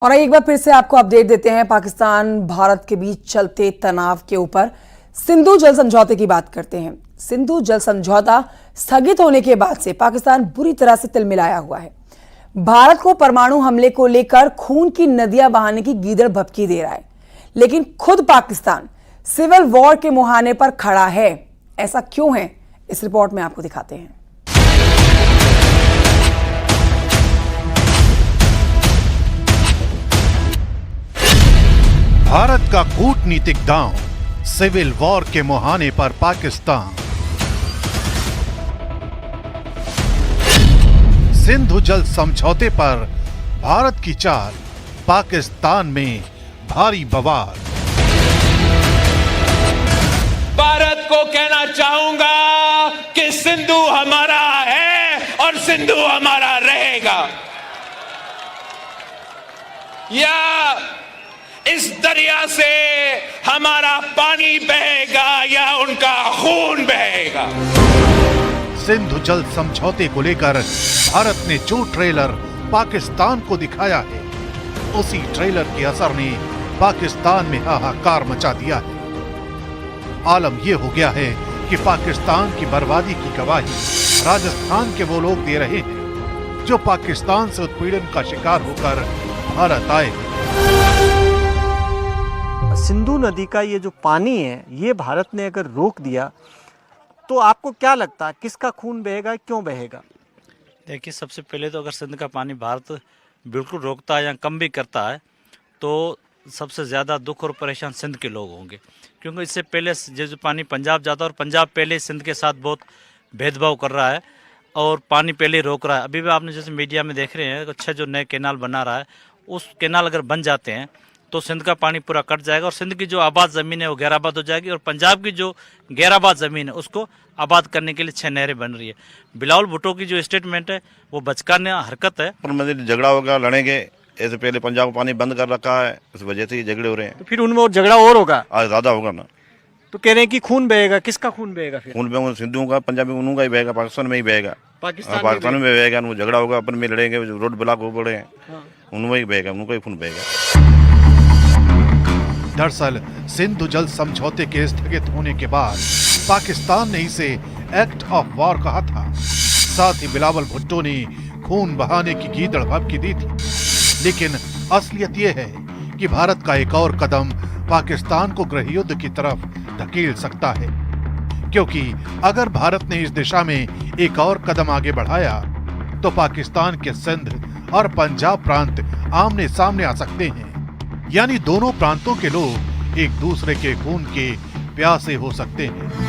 और एक बार फिर से आपको अपडेट देते हैं पाकिस्तान भारत के बीच चलते तनाव के ऊपर। सिंधु जल समझौते की बात करते हैं। सिंधु जल समझौता स्थगित होने के बाद से पाकिस्तान बुरी तरह से तिलमिलाया हुआ है। भारत को परमाणु हमले को लेकर खून की नदियां बहाने की गीदड़ भभकी दे रहा है, लेकिन खुद पाकिस्तान सिविल वॉर के मुहाने पर खड़ा है। ऐसा क्यों है, इस रिपोर्ट में आपको दिखाते हैं। भारत का कूटनीतिक दांव, सिविल वॉर के मुहाने पर पाकिस्तान। सिंधु जल समझौते पर भारत की चाल, पाकिस्तान में भारी बवाल। भारत को कहना चाहूंगा कि सिंधु हमारा है और सिंधु हमारा रहेगा। या इस दरिया से हमारा पानी बहेगा या उनका खून बहेगा। सिंधु जल समझौते को लेकर भारत ने जो ट्रेलर पाकिस्तान को दिखाया है, उसी ट्रेलर के असर ने पाकिस्तान में हाहाकार मचा दिया है। आलम यह हो गया है कि पाकिस्तान की बर्बादी की गवाही राजस्थान के वो लोग दे रहे हैं जो पाकिस्तान से उत्पीड़न का शिकार होकर भारत आए। सिंधु नदी का ये जो पानी है, ये भारत ने अगर रोक दिया तो आपको क्या लगता है किसका खून बहेगा, क्यों बहेगा? देखिए, सबसे पहले तो अगर सिंध का पानी भारत बिल्कुल रोकता है या कम भी करता है तो सबसे ज़्यादा दुख और परेशान सिंध के लोग होंगे, क्योंकि इससे पहले जो पानी पंजाब जाता है और पंजाब पहले सिंध के साथ बहुत भेदभाव कर रहा है और पानी पहले रोक रहा है। अभी भी आपने जैसे मीडिया में देख रहे हैं, अच्छा जो नए कैनाल बना रहा है, उस कैनाल अगर बन जाते हैं तो सिंध का पानी पूरा कट जाएगा और सिंध की जो आबाद ज़मीन है वो गैराबाद हो जाएगी और पंजाब की जो गैराबाद ज़मीन है उसको आबाद करने के लिए 6 नहरें बन रही है। बिलावल भुट्टो की जो स्टेटमेंट है वो बचकाना हरकत है। पर झगड़ा होगा, लड़ेंगे। ऐसे पहले पंजाब पानी बंद कर रखा है, इस वजह से ये झगड़े हो रहे हैं। तो फिर उनमें और झगड़ा और होगा, आज ज़्यादा होगा ना। तो कह रहे हैं कि खून बहेगा, किसका खून बहेगा? फिर खून बहेगा सिंधु का, पंजाबी उनका ही बहेगा, पाकिस्तान में ही बहेगा। पाकिस्तान में बहेगा, वो झगड़ा होगा, अपन में लड़ेंगे, रोड ब्लॉक हो पड़े हैं, उनमें ही बहेगा, उनको ही खून बहेगा। दरअसल सिंधु जल समझौते के स्थगित होने के बाद पाकिस्तान ने इसे एक्ट ऑफ वॉर कहा था। साथ ही बिलावल भुट्टो ने खून बहाने की गीदड़ भभकी दी थी। लेकिन असलियत यह है कि भारत का एक और कदम पाकिस्तान को गृह युद्ध की तरफ धकेल सकता है, क्योंकि अगर भारत ने इस दिशा में एक और कदम आगे बढ़ाया तो पाकिस्तान के सिंध और पंजाब प्रांत आमने सामने आ सकते हैं। यानी दोनों प्रांतों के लोग एक दूसरे के खून के प्यासे हो सकते हैं।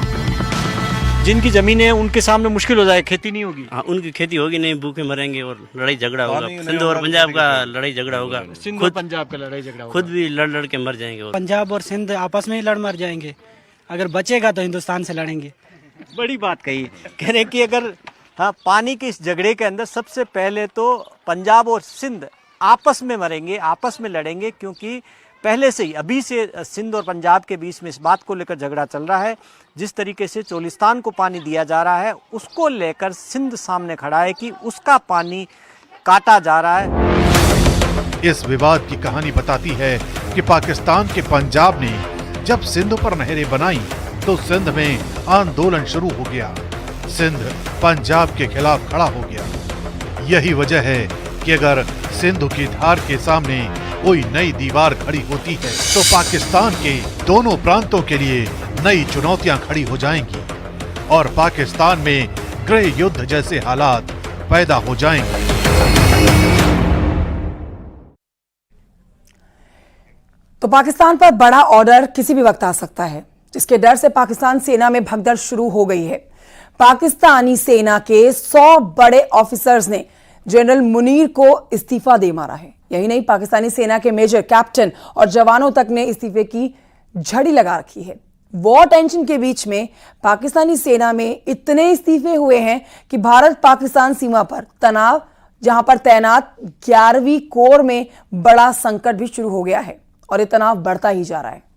जिनकी जमीनें हैं उनके सामने मुश्किल हो जाए, खेती नहीं होगी। हाँ, उनकी खेती होगी नहीं, भूखे मरेंगे और लड़ाई झगड़ा होगा। सिंध और पंजाब का लड़ाई झगड़ा होगा, सिंध और पंजाब का लड़ाई झगड़ा होगा, खुद भी लड़ के मर जाएंगे। पंजाब और सिंध आपस में ही लड़ मर जाएंगे, अगर बचेगा तो हिंदुस्तान से लड़ेंगे। बड़ी बात कही। कह रहे कि अगर पानी के इस झगड़े के अंदर सबसे पहले तो पंजाब और सिंध आपस में मरेंगे, आपस में लड़ेंगे, क्योंकि पहले से ही अभी से सिंध और पंजाब के बीच में इस बात को लेकर झगड़ा चल रहा है। जिस तरीके से चोलिस्तान को पानी दिया जा रहा है, उसको लेकर सिंध सामने खड़ा है कि उसका पानी काटा जा रहा है। इस विवाद की कहानी बताती है कि पाकिस्तान के पंजाब ने जब सिंध पर नहरें बनाई तो सिंध में आंदोलन शुरू हो गया, सिंध पंजाब के खिलाफ खड़ा हो गया। यही वजह है कि अगर सिंधु की धार के सामने कोई नई दीवार खड़ी होती है तो पाकिस्तान के दोनों प्रांतों के लिए नई चुनौतियां खड़ी हो जाएंगी और पाकिस्तान में गृह युद्ध जैसे हालात पैदा हो जाएंगे। तो पाकिस्तान पर बड़ा ऑर्डर किसी भी वक्त आ सकता है, जिसके डर से पाकिस्तान सेना में भगदड़ शुरू हो गई है। पाकिस्तानी सेना के 100 बड़े ऑफिसर्स ने जनरल मुनीर को इस्तीफा दे मारा है। यही नहीं, पाकिस्तानी सेना के मेजर, कैप्टन और जवानों तक ने इस्तीफे की झड़ी लगा रखी है। वॉर टेंशन के बीच में पाकिस्तानी सेना में इतने इस्तीफे हुए हैं कि भारत पाकिस्तान सीमा पर तनाव, जहां पर तैनात 11वीं कोर में बड़ा संकट भी शुरू हो गया है और ये तनाव बढ़ता ही जा रहा है।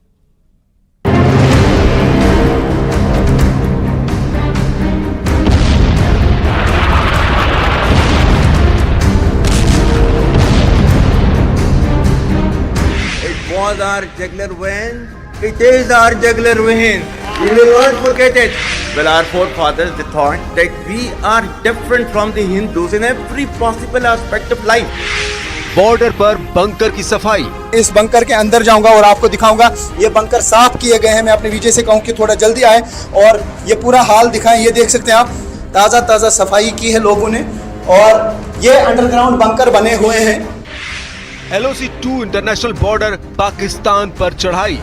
was our jugular vein. It is our jugular vein. We will not forget it. Well, our forefathers, they thought that we are different from the Hindus in every possible aspect of life. Border पर bunker की सफाई। इस bunker के अंदर जाऊंगा और आपको दिखाऊंगा। ये बंकर साफ किए गए हैं। मैं अपने विजय से कहूं कि थोड़ा जल्दी आए और ये पूरा हाल दिखाएं। ये देख सकते हैं आप, ताज़ा ताज़ा सफाई की है लोगों ने और ये अंडरग्राउंड बंकर बने हुए हैं। LOC 2 इंटरनेशनल बॉर्डर पाकिस्तान पर चढ़ाई।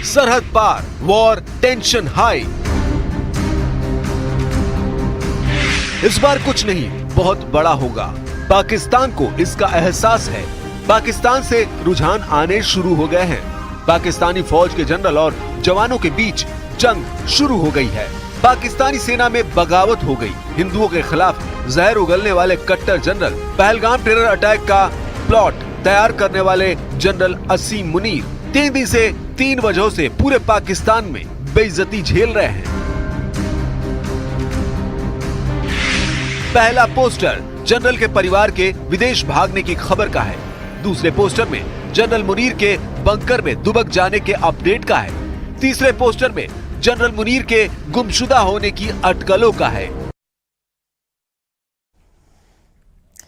सरहद पार, वॉर टेंशन हाई। इस बार कुछ नहीं, बहुत बड़ा होगा। पाकिस्तान को इसका एहसास है। पाकिस्तान से रुझान आने शुरू हो गए हैं। पाकिस्तानी फौज के जनरल और जवानों के बीच जंग शुरू हो गई है। पाकिस्तानी सेना में बगावत हो गई। हिंदुओं के खिलाफ जहर उगलने वाले कट्टर जनरल, पहलगाम टेरर अटैक का प्लॉट तैयार करने वाले जनरल असीम मुनीर 3 दिन से 3 वजहों से पूरे पाकिस्तान में बेइज्जती झेल रहे हैं। पहला पोस्टर जनरल के परिवार के विदेश भागने की खबर का है। दूसरे पोस्टर में जनरल मुनीर के बंकर में दुबक जाने के अपडेट का है। तीसरे पोस्टर में जनरल मुनीर के गुमशुदा होने की अटकलों का है।